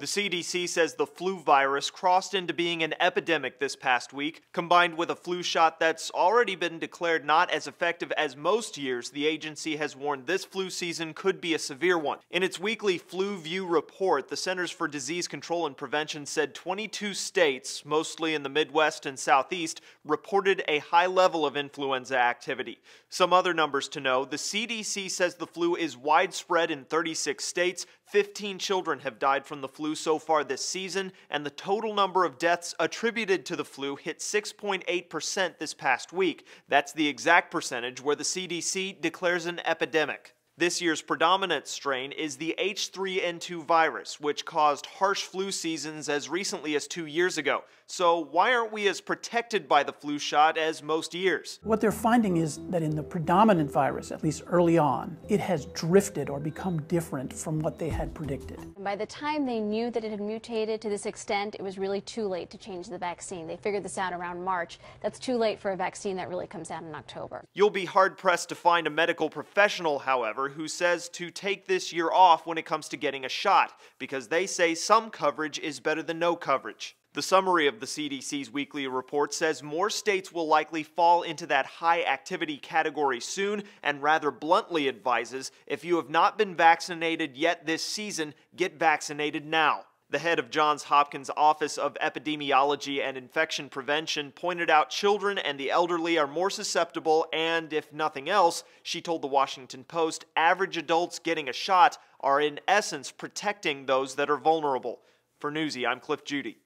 The CDC says the flu virus crossed into being an epidemic this past week. Combined with a flu shot that's already been declared not as effective as most years, the agency has warned this flu season could be a severe one. In its weekly Flu View report, the Centers for Disease Control and Prevention said 22 states, mostly in the Midwest and Southeast, reported a high level of influenza activity. Some other numbers to know: the CDC says the flu is widespread in 36 states. 15 children have died from the flu so far this season, and the total number of deaths attributed to the flu hit 6.8% this past week. That's the exact percentage where the CDC declares an epidemic. This year's predominant strain is the H3N2 virus, which caused harsh flu seasons as recently as 2 years ago. So why aren't we as protected by the flu shot as most years? What they're finding is that in the predominant virus, at least early on, it has drifted or become different from what they had predicted. By the time they knew that it had mutated to this extent, it was really too late to change the vaccine. They figured this out around March. That's too late for a vaccine that really comes out in October. You'll be hard-pressed to find a medical professional, however, who says to take this year off when it comes to getting a shot, because they say some coverage is better than no coverage. The summary of the CDC's weekly report says more states will likely fall into that high activity category soon, and rather bluntly advises, if you have not been vaccinated yet this season, get vaccinated now. The head of Johns Hopkins Office of Epidemiology and Infection Prevention pointed out children and the elderly are more susceptible, and if nothing else, she told the Washington Post, average adults getting a shot are in essence protecting those that are vulnerable. For Newsy, I'm Cliff Judy.